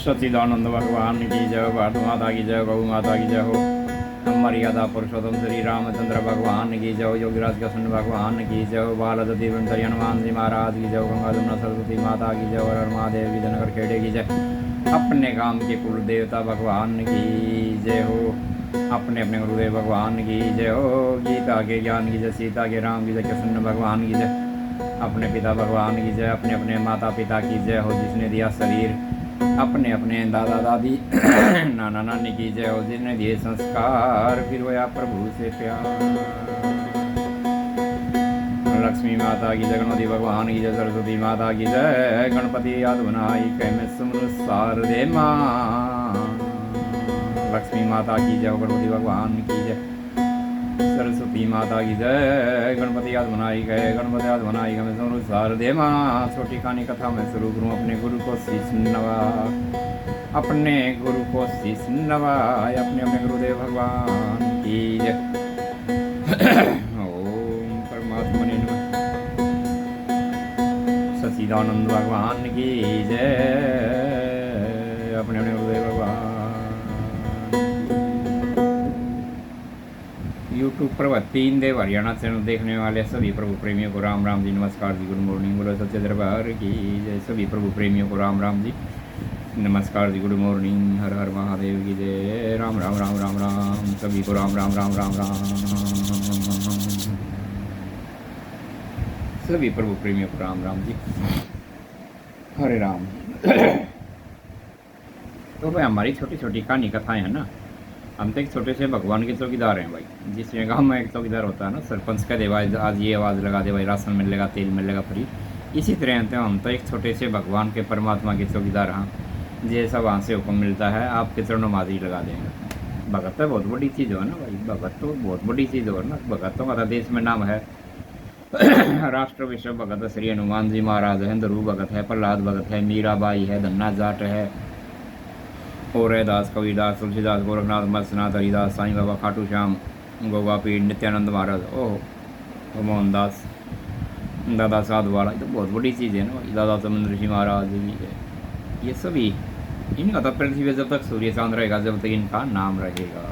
सच्चिदानंद भगवान की जय, भारत माता की जय, गौ माता की जय हो। मर्यादा पुरुषोत्तम श्री रामचंद्र भगवान की जय, योगीराज कृष्ण भगवान की जय, बालदती वृंदरी हनुमान जी महाराज की जय, गंगा जमुना सरस्वती माता की जय, हर हर महादेव की जनकर खेड़े की जय। अपने काम के कुल देवता भगवान की जय हो। अपने अपने गुरुदेव भगवान की जय हो। गीता के ज्ञान की जय, सीता के राम की जय, कृष्ण भगवान की जय। अपने पिता भगवान की जय, अपने अपने माता पिता की जय हो जिसने दिया शरीर। अपने अपने दादा दादी नाना नानी की जय हो जिसने दिए संस्कार। फिर होया प्रभु से प्यार। लक्ष्मी माता की जय, गणपति भगवान की जय, सरस्वती माता की जय। गणपति याद बनाई कैमे सुमर सार दे माँ। लक्ष्मी माता की जय, गणपति भगवान की जय, सरस्वती माता की जय। गणपति याद बनाई गए, गणपति याद बनाई गए सुमर सार दे माँ। छोटी कहानी कथा में शुरू करूँ। अपने गुरु को शीश नवा, अपने गुरु को शीश नवा, अपने अपने गुरुदेव भगवान की जय। ओम परमात्मा ने नमः। सच्चिदानंद भगवान की जय, अपने अपने गुरुदेव भगवान। यूट्यूब पर 3 देव हरियाणा चैनल देखने वाले सभी प्रभु प्रेमियों को राम राम जी, नमस्कार जी, गुड मॉर्निंग, बोलो सच्चे दरबार की जय। सभी प्रभु प्रेमियों को राम राम जी, नमस्कार जी, गुड मॉर्निंग, हर हर महादेव की जय। राम राम राम राम राम, सभी को राम राम राम राम राम, सभी प्रभु प्रेमियों को राम राम जी, हरे राम। तो भाई हमारी छोटी छोटी कहानी कथाएं हैं ना। हम तो एक छोटे से भगवान के चौकीदार हैं भाई। जिसमें गाँव में एक चौकीदार होता है ना, सरपंच कह दे भाई आज ये आवाज़ लगा दे भाई, राशन मिलेगा, तेल मिलेगा फ्री। इसी तरह हम तो एक छोटे से भगवान के परमात्मा के चौकीदार हैं। जैसा वहाँ से हुक्म मिलता है आपके चरणों में हाजिरी लगा देंगे। भगत तो बहुत बड़ी चीज़ हो ना भाई, भगत तो बहुत बड़ी चीज़ हो ना। भगतों का देश में नाम है। राष्ट्र विश्व भगत श्री हनुमान जी महाराज है, ध्रुव भगत है, प्रहलाद भगत है, मीराबाई है, धन्ना जाट है, और दास, कबीरदास, तुलसीदास, गोरखनाथ, मत्स्यनाथ, हरिदास, साईं बाबा, खाटू श्याम, गोगा पीर, नित्यानंद महाराज, ओह मोहनदास, दादा साधु वाला। तो बहुत बड़ी चीज़ है ना भाई। दादा चमन ऋषि महाराज ये सभी, इनका तो पृथ्वी पे जब तक सूर्य चांद रहेगा, जब तक इनका नाम रहेगा।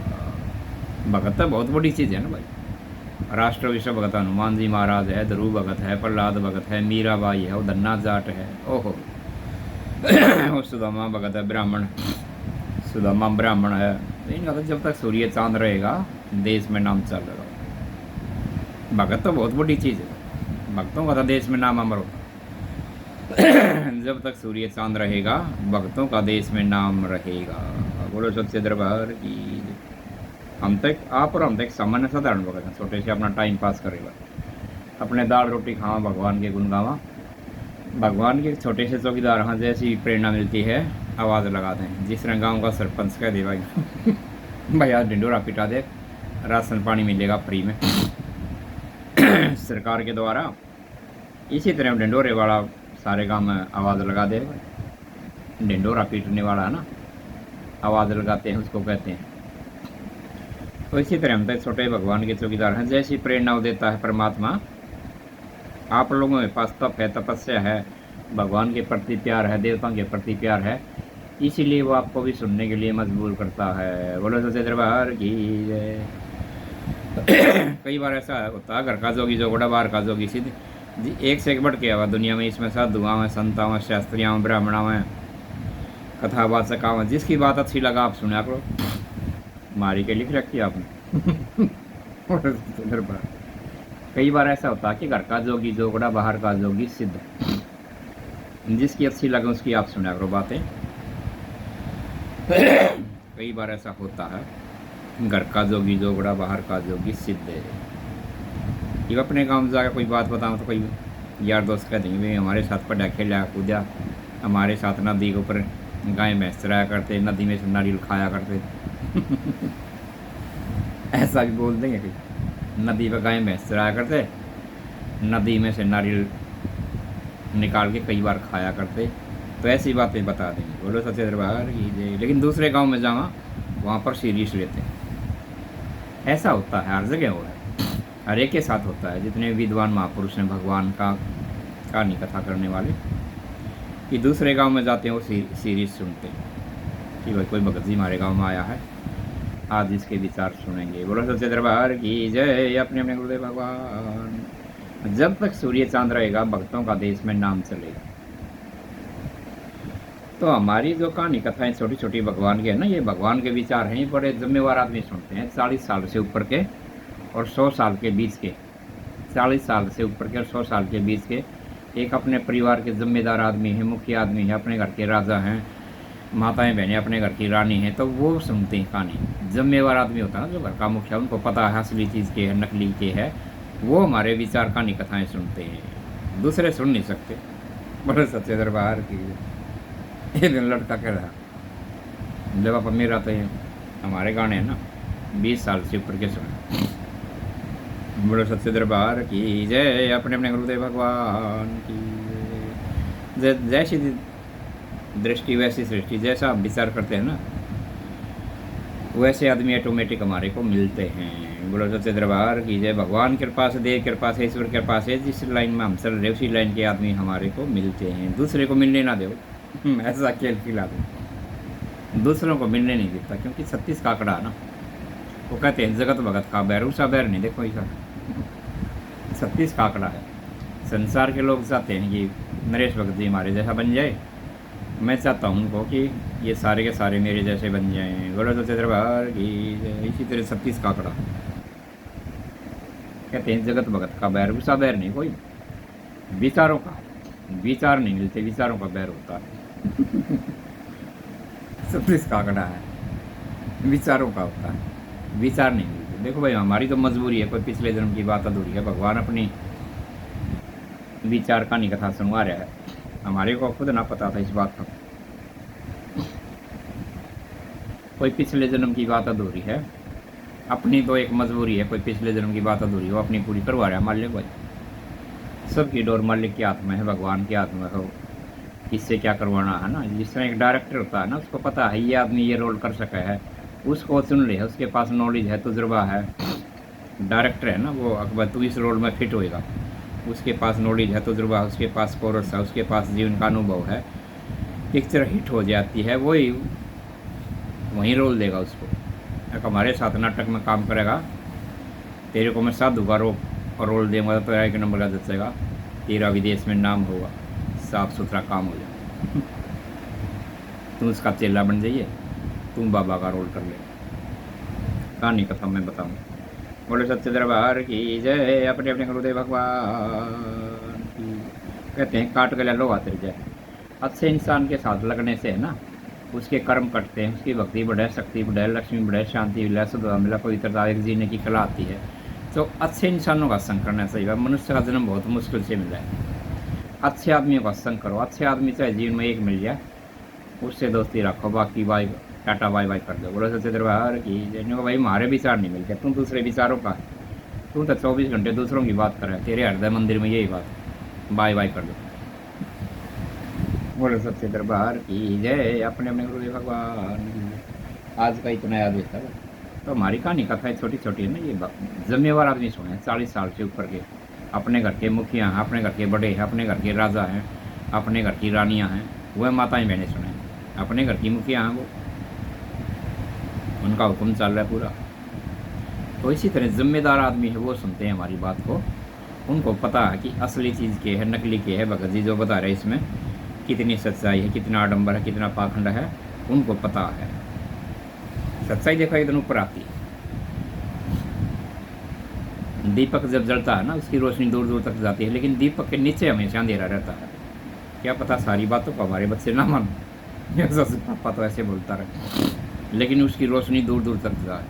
भगत तो बहुत बड़ी चीज़ है ना भाई। राष्ट्र विश्व भगत हनुमान जी महाराज है, ध्रुव भगत है, प्रहलाद भगत है, मीराबाई है, और धन्ना जाट है, ओहो। सुदामा भगत है, ब्राह्मण, सुदामा ब्राह्मण है। इनका तो जब तक सूर्य चांद रहेगा देश में नाम चल रहा। भगत तो बहुत बड़ी चीज़ है। भक्तों का तो देश में नाम अमर होगा। जब तक सूर्य चांद रहेगा भक्तों का देश में नाम रहेगा। बोलो सच्चे दरबार की। हम तक आप और हम तक सामान्य साधारण भगत हैं, छोटे से अपना टाइम पास करेगा, अपने दाल रोटी खावा, भगवान के गुण गावा। भगवान के छोटे से चौकीदार हाँ, जैसी प्रेरणा मिलती है आवाज़ लगा दें। जिस तरह गाँव का सरपंच कह दे भाई भाई आज ढिंडोरा पिटा दे, राशन पानी मिलेगा फ्री में सरकार के द्वारा। इसी तरह ढिंडोरे वाला सारे गांव में आवाज़ लगा दे। ढिंडोरा पीटने वाला है ना, आवाज़ लगाते हैं उसको कहते हैं। तो इसी तरह हम तो छोटे भगवान के चौकीदार हैं। जैसी प्रेरणा देता है परमात्मा, आप लोगों के पास तप है, तपस्या है, भगवान के प्रति प्यार है, देवताओं के प्रति प्यार है, इसीलिए वो आपको भी सुनने के लिए मजबूर करता है। बोलो सच्चे दरबार की जय। कई बार ऐसा होता है घर का जोगी जोगड़ा, बाहर का जोगी सिद्ध जी, एक से एक बढ़ के आवा दुनिया में। इसमें साधुआं में, संताओं, शास्त्रियाँ, ब्राह्मणों में, कथावाचक में। जिसकी बात अच्छी लगा आप सुना करो। मारी के लिख रखी आपने। दरबार कई बार ऐसा होता है कि घर का जोगी जोगड़ा, बाहर का जोगी सिद्ध। जिसकी अच्छी लगे उसकी आप सुना करो बातें। कई बार ऐसा होता है घर का जोगी जोगड़ा, बाहर का जोगी सिद्ध। ये अपने गाँव में जाकर कोई बात बताऊँ तो कोई यार दोस्त कह देंगे भाई हमारे साथ पढ़ा खेला कूदा, हमारे साथ नदी के ऊपर गाय भैंस चराया करते, नदी में से नारियल खाया करते। ऐसा भी बोल देंगे कोई। नदी पर गाय भैंस चराया करते, नदी में से नारियल निकाल के कई बार खाया करते। तो ऐसी बातें बता देंगे। बोलो सच्चे दरबार की जय। लेकिन दूसरे गांव में जावा वहाँ पर सीरियस रहते हैं। ऐसा होता है, हर जगह हो रहा है, हर एक के साथ होता है। जितने विद्वान महापुरुष हैं भगवान का कहानी कथा करने वाले, कि दूसरे गांव में जाते हैं वो सीरीज सुनते हैं कि भाई कोई भगत जी हमारे गांव में आया है, आज इसके विचार सुनेंगे। बोलो सच्चे दरबार की जय। अपने अपने गुरुदेव भगवान। जब तक सूर्य चांद रहेगा भक्तों का देश में नाम चलेगा। तो हमारी जो कहानी कथाएं छोटी छोटी भगवान के है ना, ये भगवान के विचार हैं, बड़े जिम्मेवार आदमी सुनते हैं। 40 साल से ऊपर के और 100 साल के बीच के, 40 साल से ऊपर के और 100 साल के बीच के, एक अपने परिवार के जिम्मेदार आदमी हैं, मुखिया आदमी है, अपने घर के राजा हैं, माताएं बहनें अपने घर की रानी हैं, तो वो सुनते हैं कहानी। जिम्मेवार आदमी होता है ना जो घर का मुखिया, उनको पता है असली चीज़ के है नकली के है, वो हमारे विचार कहानी कथाएं सुनते हैं, दूसरे सुन नहीं सकते। बड़े सच्चे दरबार की। ये दिन लड़का कह रहा जब आप अमीर आते हैं, हमारे गाने हैं ना 20 साल से ऊपर के सुने। बड़े सच्चे दरबार की जय। अपने अपने गुरुदेव भगवान की जय। जैसी दृष्टि वैसी सृष्टि, जैसा आप विचार करते हैं ना वैसे आदमी ऑटोमेटिक हमारे को मिलते हैं। बोलो सच्चे दरबार की जय। भगवान कृपा से, देव कृपा से, ईश्वर कृपा से जिस लाइन में हम चल रहे उसी लाइन के आदमी हमारे को मिलते हैं। दूसरे को मिलने ना दो, ऐसा खेल खिला दो, दूसरों को मिलने नहीं देता, क्योंकि 36 का आंकड़ा है ना। वो कहते हैं जगत भगत का बैर, उसा बैर नहीं, देखो ऐसा 36 का आंकड़ा है। संसार के लोग चाहते हैं कि नरेश भगत जी हमारे जैसा बन जाए, मैं चाहता हूँ उनको कि ये सारे के सारे मेरे जैसे बन जाएं। बोलो तो दरबार की इसी तरह 36 का आंकड़ा। कहते हैं जगत भगत का बैर, उसा बैर नहीं, कोई विचारों का, विचार नहीं मिलते, विचारों का बैर होता है। 36 का आंकड़ा है, विचारों का होता है, विचार नहीं मिलते। देखो भाई हमारी तो मजबूरी है, कोई पिछले जन्म की बात अधूरी है, भगवान अपनी विचार कहानी कथा सुनवा रहा है, हमारे को खुद ना पता था इस बात का। कोई पिछले जन्म की बात अधूरी है, अपनी तो एक मजबूरी है, कोई पिछले जन्म की बात अधूरी हो अपनी पूरी करवा रहा है मालिक भाई। सबकी डोर मालिक के हाथ में है, भगवान के हाथ में हो, इससे क्या करवाना है ना। जिस तरह एक डायरेक्टर होता है ना, उसको पता है ये आदमी ये रोल कर सका है, उसको चुन ले, उसके पास नॉलेज है, तजुर्बा है, डायरेक्टर है ना वो, अकबर तू इस रोल में फिट होएगा, उसके पास नॉलेज है, तजुर्बा, उसके पास कोरस है, उसके पास जीवन का अनुभव है, पिक्चर हिट हो जाती है, वही रोल देगा उसको। एक हमारे साथ नाटक में काम करेगा, तेरे को मैं साधु का रोल देंगे तो तेरा 1 नंबर का जचेगा, तेरा विदेश में नाम होगा, साफ सुथरा काम हो जाए। तुम उसका चेला बन जाइए, तुम बाबा का रोल कर ले। कहानी कथा मैं बताऊँ। बोले सच्चे दरबार की जय। अपने अपने गुरुदेव भगवान की। कहते हैं काट गला लोहा तिर जाए। अच्छे इंसान के साथ लगने से है ना, उसके कर्म कटते हैं, उसकी भक्ति बढ़े, शक्ति बढ़े, लक्ष्मी बढ़े, शांति मिले, सदा मिला, पवित्रता, एक जीने की कला आती है। तो अच्छे इंसानों का संग करना चाहिए। मनुष्य का जन्म बहुत मुश्किल से मिला है, अच्छे आदमियों का संग करो। अच्छे आदमी चाहे जीवन में एक मिल जाए, उससे दोस्ती रखो, बाकी बाय टाटा बाय बाय कर दो। बोलो सच्चे दरबार की जय। भाई हमारे विचार नहीं मिलते, तुम दूसरे विचारों का, तुम तो 24 घंटे दूसरों की बात कर रहे, तेरे हृदय मंदिर में यही बात, बाय बाय कर दो। बोलो सच्चे दरबार की जय। अपने अपने गुरुदेव भगवान। आज का इतना याद होता है। तो हमारी कहानी कथाएं छोटी छोटी है ना, ये जिम्मेवार आदमी सुने, 40 साल से ऊपर के, अपने घर के मुखिया हैं, अपने घर के बड़े हैं, अपने घर के राजा हैं, अपने घर की रानियां हैं, वह माताएं बहनें सुने, अपने घर की मुखिया हैं, वो उनका हुक्म चल रहा है पूरा। तो इसी तरह जिम्मेदार आदमी है वो सुनते हैं हमारी बात को, उनको पता है कि असली चीज़ के है नकली के है। भगत जी जो बता रहे हैं इसमें कितनी सच्चाई है, कितना आडंबर है, कितना पाखंड है, उनको पता है। सच्चाई देखो एकदम ऊपर आती है। दीपक जब जलता है ना, उसकी रोशनी दूर दूर तक जाती है, लेकिन दीपक के नीचे हमेशा अंधेरा रहता है। क्या पता सारी बातों को हमारे बच्चे ना मानो, पापा तो ऐसे बोलता रहे, लेकिन उसकी रोशनी दूर दूर तक जाए।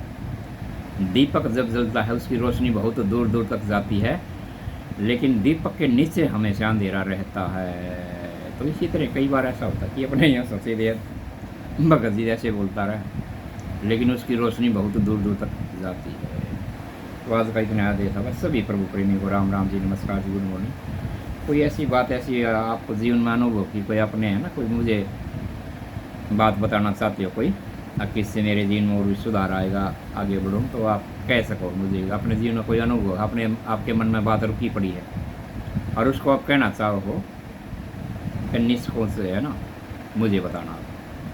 दीपक जब जलता है उसकी रोशनी बहुत दूर दूर तक जाती है, लेकिन दीपक के नीचे हमेशा अंधेरा रहता है। तो इसी तरह कई बार ऐसा होता है कि अपने यहाँ सोचे दे भगत जी ऐसे बोलता रहे, लेकिन उसकी रोशनी बहुत दूर दूर तक जाती है। तो आज का इतना याद था बस। सभी प्रभु प्रेमी को राम राम जी, नमस्कार जी, गुड मॉर्निंग। कोई ऐसी बात ऐसी आपको जीवन में अनुभव की, कोई अपने है ना, कोई मुझे बात बताना चाहते हो, कोई किससे मेरे जीवन में और सुधार आएगा, आगे बढ़ूँ, तो आप कह सको मुझे अपने जीवन में कोई अनुभव, अपने आपके मन में बात रुकी पड़ी है और उसको आप कहना चाहो हो, कि निष्कोण से है ना मुझे बताना,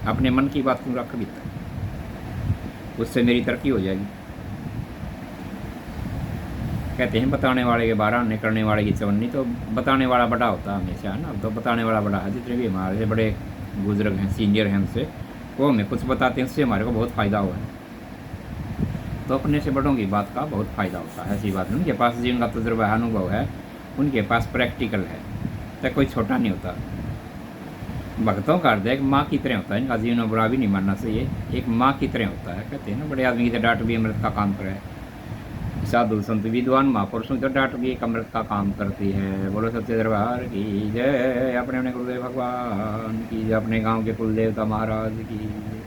अपने मन की बात क्यों रख भीतर, उससे मेरी तरक्की हो जाएगी। कहते हैं बताने वाले के 12 आने, करने वाले की 54। तो बताने वाला बड़ा होता है हमेशा, है ना। तो बताने वाला बड़ा है, जितने भी हमारे से बड़े बुजुर्ग हैं, सीनियर हैं हमसे, वो हमें कुछ बताते हैं, उससे हमारे को बहुत फ़ायदा हुआ है। तो अपने से बड़ों की बात का बहुत फ़ायदा होता है, ऐसी बात नहीं। उनके पास जिनका तजुर्बा है, अनुभव है, उनके पास प्रैक्टिकल है, तो कोई छोटा नहीं होता। भक्तों का अर्थ एक माँ की तरह होता है, इनका जीवन बुरा भी नहीं मानना चाहिए, एक माँ की तरह होता है। कहते हैं ना, बड़े आदमी की तो डांट भी अमृत का काम करे, साधु संत विद्वान महापुरुषों की तो डांट भी एक अमृत का काम करती है। बोलो सच्चे दरबार की जय, अपने अपने गुरुदेव भगवान की जय, अपने गांव के कुल देवता महाराज की।